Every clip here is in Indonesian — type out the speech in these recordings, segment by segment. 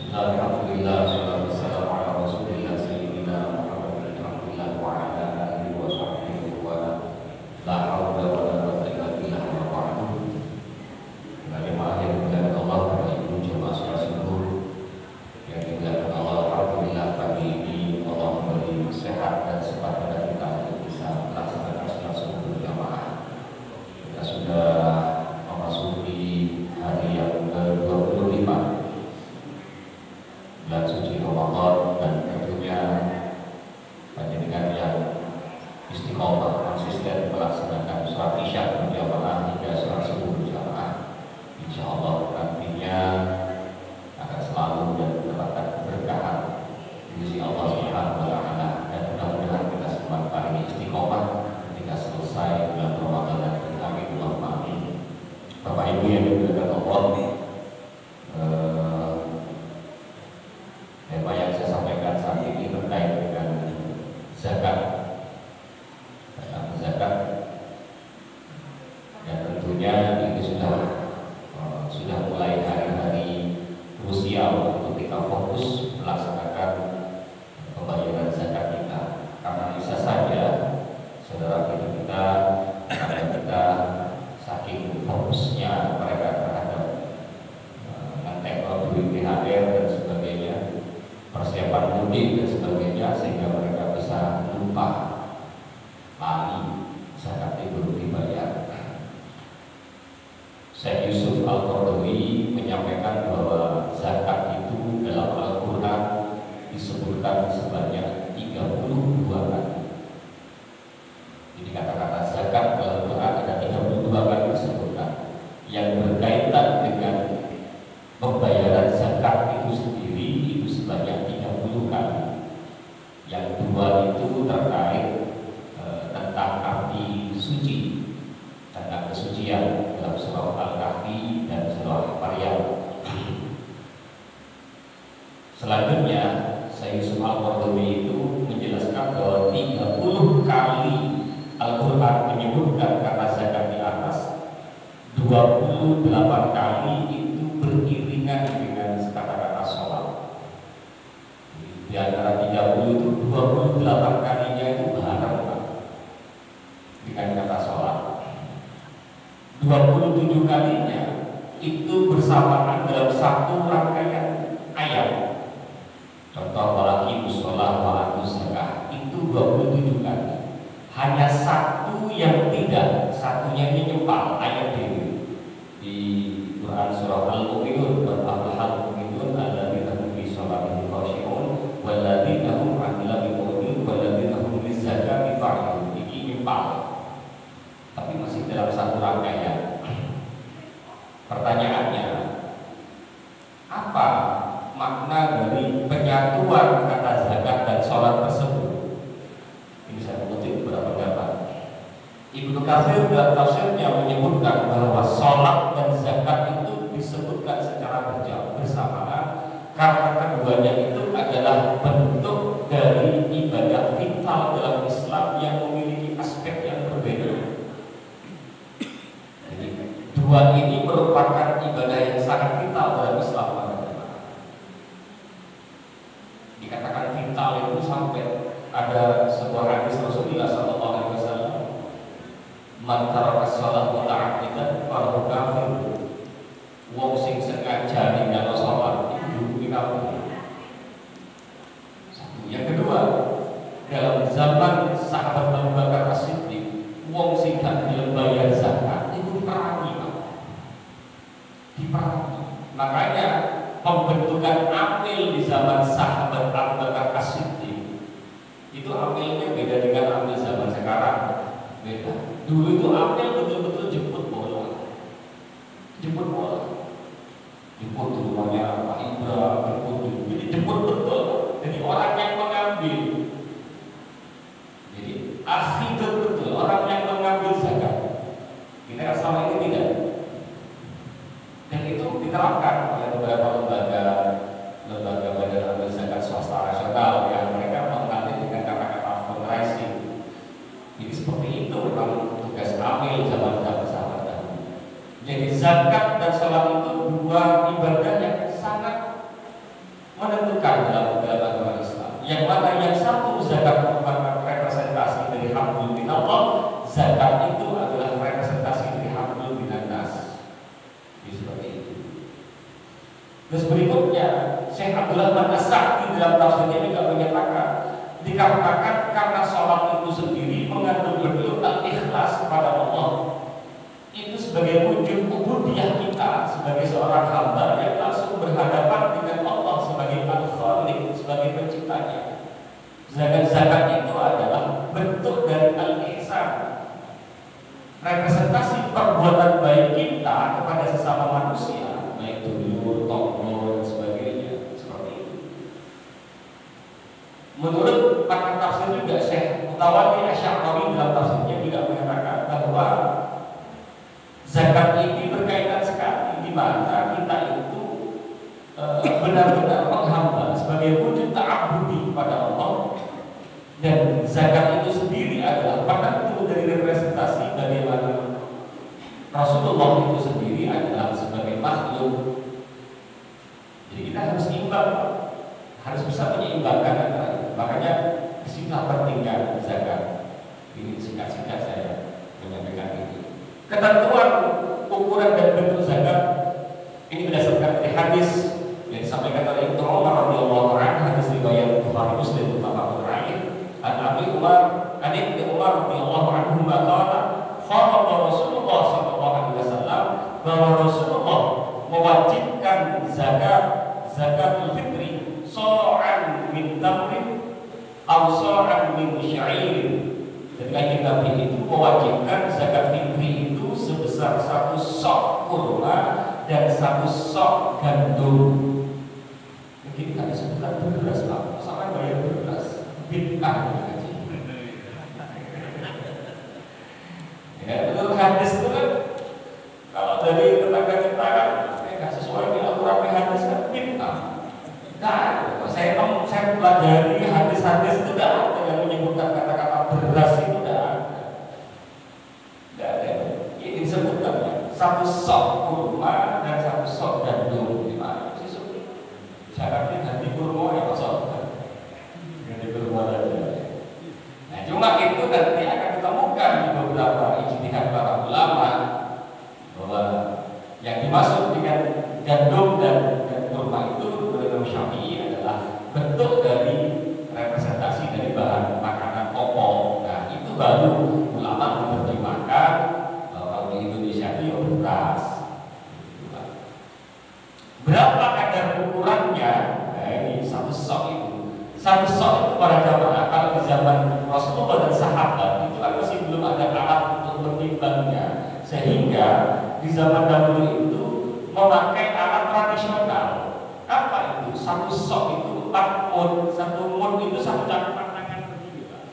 Alhamdulillah, wassalatu wassalamu ala Rasulillah sayyidina Muhammadin Abdillah wa ala alihi wa sahbihi wa la haula wa la quwwata illa billah wa ba'du. Bagaimana yang dimuliakan Allah, Bapak Ibu jemaah salat subuh yang dimuliakan Allah, alhamdulillah pagi ini Allah memberi sehat dan sempat pada kita untuk bisa melaksanakan salat subuh berjamaah. Kita sudah memasuki hari yang ke-25 bulan suci Ramadan, dan tentunya panjenengan yang istiqomah konsisten melaksanakan sholat isya berjamaah hingga sholat subuh berjamaah, insya Allah nantinya akan selalu dan mendapatkan keberkahan di sisi Allah Subhanahu wa Ta'ala. Dan mudah-mudahan kita semua kali ini istiqomah ketika selesai bulan Ramadan nanti. Amin Allahumma amin. Bapak Ibu yang dimuliakan Allah, tema yang saya sampaikan saat ini terkait dengan zakat, tentang zakat, dan tentunya ini sudah mulai hari-hari krusial untuk kita fokus melaksanakan pembayaran zakat kita, karena bisa saja saudara kita karena kita saking fokusnya mereka terhadap mentekor duit THR dan sebagainya, persiapan mudik dan sebagainya, sehingga mereka bisa lupa lali zakat itu dibayar. Syekh Yusuf Al-Qaradawi menyampaikan bahwa zakat itu dalam Al-Quran disebutkan sebanyak 32 kali. Jadi kata-kata zakat dalam Al-Quran ada 32 kali disebutkan, yang berkaitan dengan pembayaran zakat itu sendiri itu sebanyak 30 kali. Yang dua itu terkait tentang arti suci, tentang kesucian dalam surah Al-Kahfi dan surah Maryam. Selanjutnya Syekh Yusuf Al-Qaradawi itu menjelaskan bahwa 30 kali Al-Quran menyebutkan kata zakat di atas, 28 kali itu beriringan dengan kata-kata sholat. Di antara 30 itu 28 kalinya itu bareng dengan kata sholat. 27 kalinya itu bersamaan dalam satu rangkaian ayat. Contoh walaki musolah walatu zakah itu 27 kali. Hanya satu yang tidak, satunya ini nyempal ayat ini di Quran surah Al-Mu'minun, Al-Mu'minun alladzina hum fi sholatihim khashi'un walladzina hum 'anil lagwi walladzina hum lizzakati fa'ilun. Ini nyempal, tapi masih dalam satu rangkaian. Pertanyaannya, apa makna dari penyatuan kata zakat dan sholat tersebut? Ini saya mengutip beberapa pendapat. Ibnu Katsir dalam tafsirnya menyebutkan bahwa sholat dan zakat itu disebutkan secara bersamaan karena keduanya itu adalah bentuk dari ibadah vital dalam Islam yang memiliki aspek yang berbeda. Jadi dua ini merupakan ibadah yang sangat vital dalam Islam. Dikatakan vital itu sampai ada sebuah hadis Rasulullah SAW, man taraka shalah muta'ammidan fahuwa kafir. Wong sing sengaja ninggal salat itu duwe kafir. Satu. Yang kedua, dalam zaman sahabat Abu Bakar As-Siddiq, wong sing gak gelem bayar zakat itu diperangi, Pak. Diperangi. Makanya pembentukan amil di zaman sahabat Abu Bakar As-Siddiq itu amilnya beda dengan amil zaman sekarang. Beda. Dulu itu amil betul-betul jemput bola. Jemput bola. Jemput di rumahnya Pak Indra, jadi jemput betul. Jadi orang yang mengambil, jadi asli betul orang yang mengambil zakat. Kita selama ini tidak. Dan itu diterapkan oleh beberapa lembaga badan amil zakat swasta nasional yang mereka mengambil dengan kata-kata fundraising. Jadi seperti itu memang tugas amil zaman sahabat dahulu. Jadi zakat dan sholat itu dua ibadah yang sangat yang mana yang satu zakat merupakan representasi dari hablum minallah, zakat itu adalah representasi dari hablum minannas. Jadi seperti itu. Terus berikutnya Syekh Abdullah bin As-Sa'di dalam tafsirnya juga menyatakan dikarenakan karena sholat itu sendiri mengandung betul al-ikhlas kepada Allah, itu sebagai wujud ubudiyah kita sebagai seorang hamba yang langsung berhadapan dengan Allah sebagai al-khaliq, sebagai penciptanya. Sedangkan zakat itu adalah bentuk dari al-ihsan, representasi perbuatan baik kita kepada sesama manusia, baik dulur, tokoh dan sebagainya, seperti itu. Menurut pakar tafsir juga Syekh Mutawalli Asy-Sya'rawi dalam tafsirnya juga mengatakan bahwa zakat ini berkaitan sekali di mana kita itu benar-benar menghamba sebagai wujud ta'abbudi kepada Allah, dan zakat itu sendiri adalah penentu dari representasi bagaimana Rasulullah itu sendiri adalah sebagai makhluk. Jadi kita harus imbang, harus bisa menyeimbangkan antara itu. Makanya disinilah pentingnya zakat. Ini singkat-singkat saya menyampaikan itu. Ketentuan ukuran dan bentuk zakat ini berdasarkan hadis yang disampaikan oleh Ibnu Umar radhiyallahu anhu, hadis riwayat Bukhari Muslim muttafaqun alaih. An Abi Umar, an Ibnu Umar radhiyallahu anhu qala farada Rasulullah sallallahu alaihi wasallam, bahwa Rasulullah mewajibkan zakatul fitri sa'an min tamrin aw sa'an min sya'irin. Dan Kanjeng Nabi itu mewajibkan zakat fitri itu sebesar 1 sok kurma dan 1 sok gandum. Mungkin kita sebutkan beras, Pak. Sama bayar beras, bid'ah haji. Ya, menurut hadis itu kan, kalau dari tetangga kita kan nggak sesuai dengan aturan hadis kan bid'ah. Nah, saya pelajari hadis-hadis itu tidak ada yang menyebutkan kata-kata beras itu tidak ada. Ini disebutkan ya, 1 sok kurma dan 1 sok gandum. Gimana sih sih? Syaratnya ganti kurma ya sok. Ganti kurma saja. Nah, cuma itu nanti akan ditemukan di beberapa ijtihad para ulama bahwa yang dimaksud dengan gandum dan kurma itu menurut Imam Syafi'i adalah bentuk dari representasi dari bahan makanan pokok. Nah, itu baru ulama mempertimbangkan kalau di Indonesia itu beras. Berapa kadar ukurannya? Nah, ini 1 sok itu. 1 sok itu para jamaah kalau di zaman Rasulullah dan sahabat itu kan masih belum ada alat untuk menimbangnya, sehingga di zaman dahulu itu memakai alat tradisional. Apa itu? 1 sok itu 4 mun. 1 mun itu 1 cakupan tangan begini, Pak.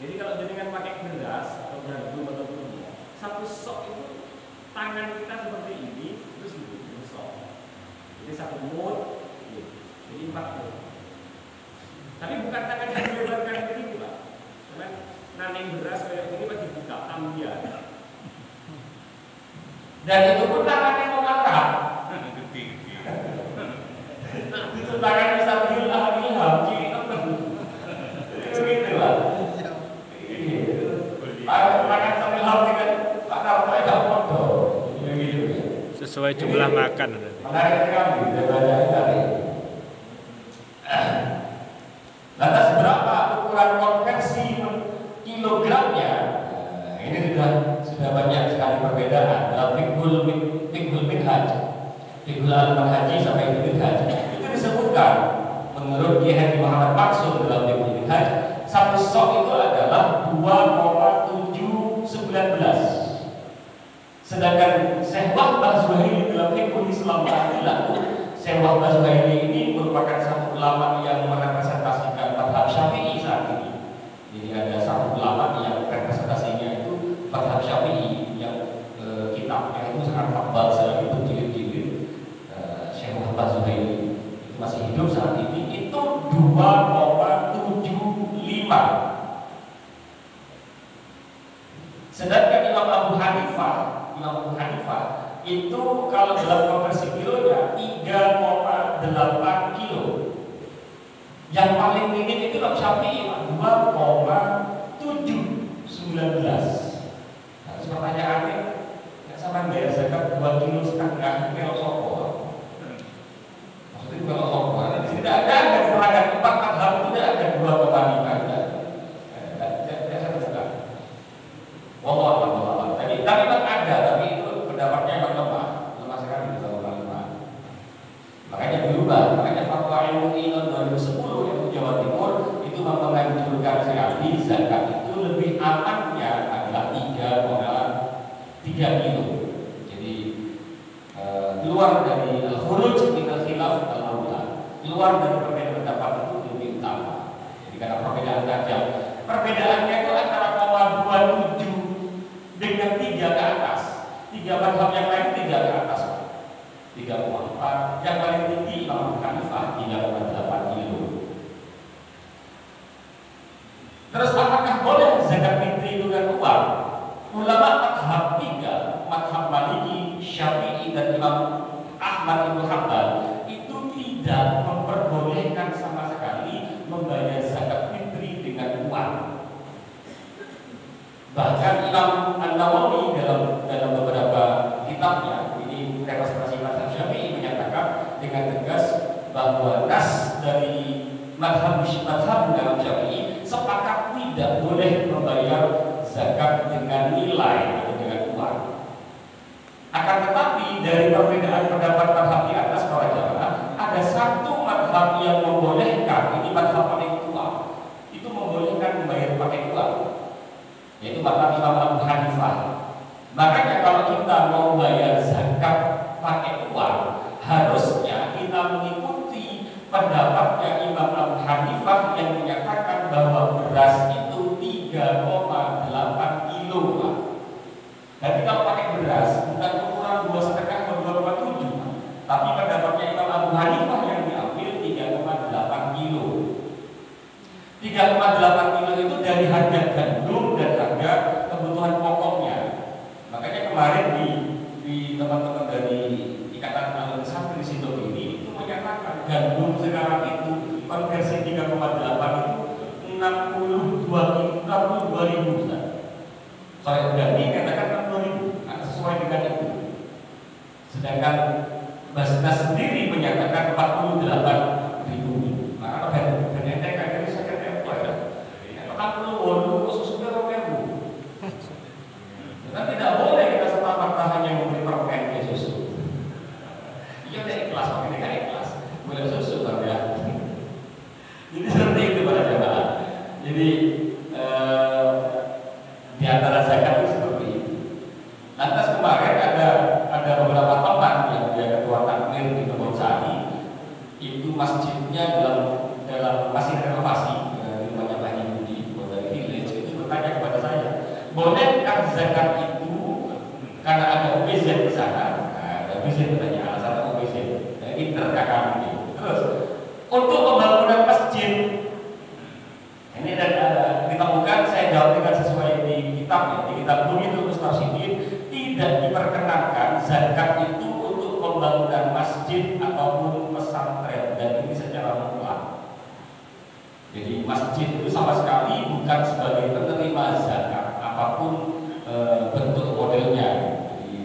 Jadi kalau dengan pakai beras atau gandum atau kurma, 1 sok itu tangan kita seperti ini, terus itu sok. Jadi 1 mun, jadi 4 mun. Tapi bukan tangan yang dilebarkan begini, Pak. Karena naning beras kayak ini pasti buka ambiar. Dan itu pun tangannya mengarah. Itu tangan bisa ilham, begitu lah. Tangan sambil ilham dengan Pak Narto tidak foto. Sesuai jumlah makan. Menarik sekali banyak sekali. Lantas berapa ukuran konversi kilogramnya? Ini sudah banyak sekali perbedaan dalam fiqhul minhaj, fiqhul al-manhaji sampai minhaj. Itu disebutkan menurut Kiai Haji Muhammad Maksum dalam fiqhul minhaj, 1 sok itu adalah 2,719. Sedangkan Syekh Wahbah Zuhaili dalam fiqhul Islam al-Adilah, Syekh Wahbah Zuhaili ini merupakan satu ulama yang merepresentasikan mazhab Syafi'i saat ini. Jadi ada satu ulama yang representasinya itu mazhab Syafi'i yang kitabnya itu sangat tebal sekali, berjilid-jilid. Syekh Wahbah Zuhaili itu masih hidup saat ini, itu 2,75. Sedangkan Imam Abu Hanifah itu kalau dalam konversi kilonya 3,8 kilo. Yang paling minim itu Imam Syafi'i 2,719. Nah, pertanyaannya, nggak sama bayar zakat 2,5 kg kalau sopo. Maksudnya kalau sopo, tidak ada keterangan 4 madhab itu tidak ada 2,5. Tapi memang ada, tapi itu pendapatnya memang lemah sekali di 2,5. Makanya berubah, makanya Fatwa MUI tahun 2010 yang Jawa Timur itu menganjurkan sekali zakat itu lebih amannya adalah 3,3 kilo. Jadi keluar dari khuruj minal khilaf al-aula, keluar dari perbedaan pendapat itu lebih utama. Jadi karena perbedaan tajam, perbedaannya itu antara 0,27 dengan 3 ke atas. 3 madhab yang lain 3 ke atas, 3,4. Yang paling tinggi Imam Hanifah 3,8 kilo. Terus apakah boleh zakat fitri dengan uang? Ulama madhab 3, madhab Maliki, Syafi'i dan Imam Ahmad bin Hanbal itu tidak memperbolehkan sama sekali membayar zakat fitri dengan uang. Bahkan Imam An-Nawawi dalam beberapa kitabnya, ini representasi mazhab Syafi'i, menyatakan dengan tegas bahwa nas dari mazhab Imam Syafi'i sepakat tidak boleh membayar zakat dengan nilai atau dengan uang. Akan tetapi dari perbedaan pendapat mazhab di atas para jamaah, ada satu mazhab yang membolehkan, ini mazhab paling tua, itu membolehkan membayar pakai uang, yaitu mazhab Imam Abu Hanifah. Makanya kalau kita mau bayar zakat pakai uang, harusnya kita mengikuti pendapatnya Imam Abu Hanifah yang menyatakan bahwa beras itu 3,8 kilo. Jadi kalau pakai beras bukan ukuran 2,5 atau 2,7, tapi pendapatnya Imam Abu Hanifah yang diambil 3,8 kilo. 3,8 kilo itu dari harga gandum dan harga kebutuhan pokoknya. Makanya kemarin di teman-teman dari Ikatan Alumni Santri Sido ini itu menyatakan gandum sekarang itu konversi 3,8 itu 62.000. Kalau berarti katakan 60.000, sesuai dengan itu. Sedangkan Basnas sendiri menyatakan 48.000. Maka benar-benar kagak bisa ketemu ya. Maka perlu khususnya rokebu. Karena tidak boleh kita serta-merta hanya memberi permen ke susu. Iya udah ikhlas, makanya kan ikhlas. Boleh susu kan ya. Jadi seperti itu para jamaah. Jadi di antara zakat itu seperti itu. Lantas kemarin ada beberapa teman yang dia ketua takmir di Kebon Sari, itu masjidnya dalam masih renovasi, rumahnya Pak Yudi dari village, itu bertanya kepada saya, bolehkah zakat itu karena ada OBZ di sana? Ada OBZ bertanya alasan OBZ, inter kakak ini. Terus untuk pembangunan masjid ini ditemukan, saya jawab dengan sesuai di kitab, di kitab Bulughul Mustafsidin, tidak diperkenankan zakat itu untuk pembangunan masjid ataupun pesantren, dan ini secara mutlak. Jadi masjid itu sama sekali bukan sebagai penerima zakat apapun bentuk modelnya. Jadi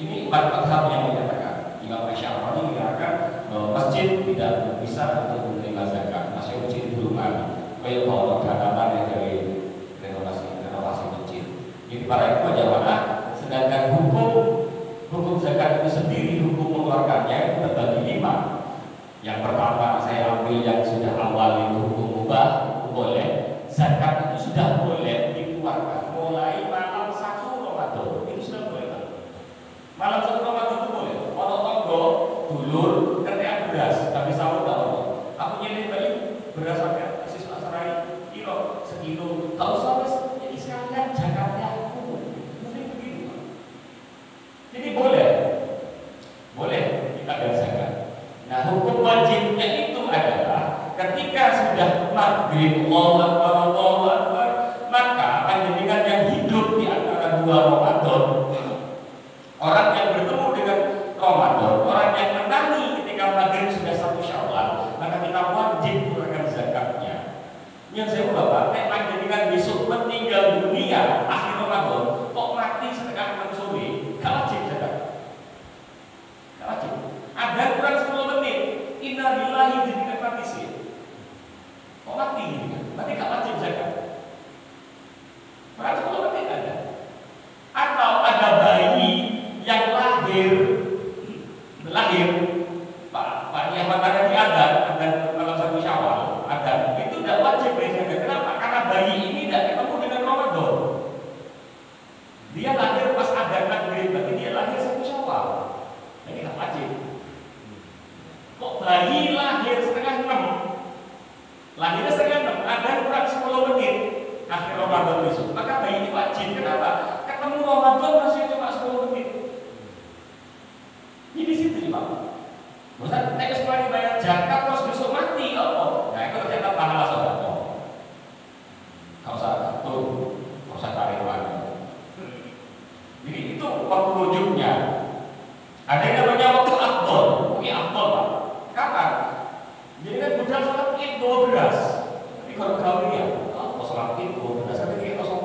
ini madhab yang menyatakan, Imam Asy'ari mengatakan bahwa masjid tidak bisa untuk menerima zakat, masih masjid belum ada. Kayak kalau tanaman yang dari renovasi masjid. Jadi para itu jamaah, sedangkan hukum zakat itu sendiri, hukum mengeluarkannya itu terbagi 5. Yang pertama saya ambil yang sudah awal itu hukum mubah, boleh. Zakat itu sudah boleh dikeluarkan mulai malam 1 Ramadan, itu sudah boleh. Malam 1 Ramadan itu boleh. Kalau tonggo, dulur, kerja beras, tapi sahur tak boleh. Aku nyelip beli beras harga sekilo, tak usah mas, jadi sekalian zakatnya aku, mungkin begitu. Jadi boleh kita bayar zakat. Nah hukum wajibnya itu adalah ketika sudah maghrib, Allahu Akbar, maka panjenengan yang hidup di antara 2 Ramadan, orang yang bertemu dengan Ramadan, orang yang menangi ketika maghrib sudah 1 Syawal, maka kita wajib mengeluarkan bayi lahir setengah 6, lahirnya setengah 6, ada kurang 10 menit akhir Ramadan besok, maka bayi ini wajib. Kenapa? Ketemu Ramadan masih cuma 10 menit. Jadi di situ Pak. Maksudnya nek sekolah dibayar zakat terus besok mati apa? Nah itu ternyata pahala sedekah. Kau usah tuh, kau usah tarik lagi. Jadi itu waktu wujudnya. Ada yang namanya waktu afdol. Ini afdol Pak. Kapan? Jadi kan budal sholat id 12. Tapi kalau kau lihat, oh sholat id 12, tapi dia kosong.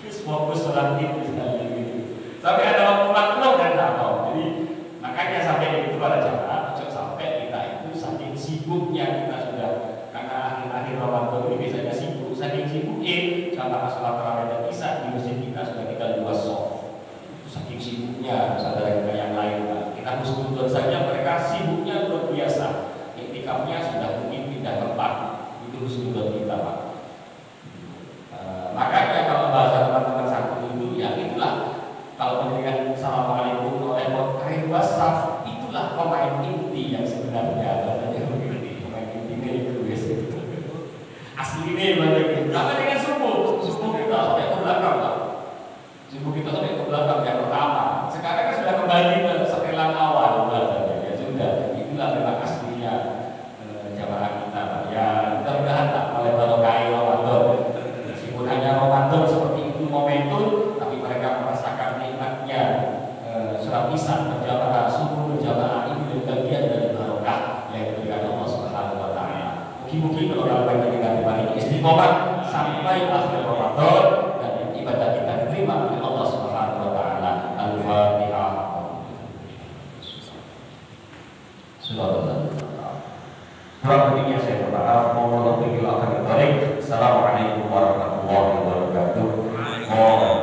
Terus fokus sholat id misalnya gitu. Sampai ada waktu makhluk dan tahu. Jadi makanya sampai itu ada cara, sampai kita itu saking sibuknya kita sudah, karena akhir-akhir Ramadan ini biasanya sibuk, saking sibuknya sama sholat tarawih dan isya di masjid kita sudah kita luas soft. Saking sibuknya saudara kita yang lain, kita husnudon saja mereka sibuknya luar biasa. Iktikafnya sudah mungkin pindah tempat, itu husnudon kita Pak. Makanya kalau bahasa teman-teman satu itu ya itulah. Kalau memberikan assalamualaikum warahmatullahi wabarakatuh, itulah pemain inti yang sebenarnya katanya begini, pemain intinya itu biasa. Aslinya mana gitu? Sama dengan subuh kita sampai ke belakang Pak. Subuh kita sampai ke belakang yang pertama. Sekarang kan sudah kembali ke setelan awal bahasanya. Ya sudah, itulah memang aslinya jamaah kita Pak. Ya mudah-mudahan tak oleh barokah Ramadan. Meskipun hanya Ramadan seperti itu momentum, tapi mereka merasakan nikmatnya sholat isya berjamaah, subuh berjamaah itu bagian dari barokah yang diberikan Allah Subhanahu wa taala. Mungkin kalau dalam bagian negatif ini istiqomah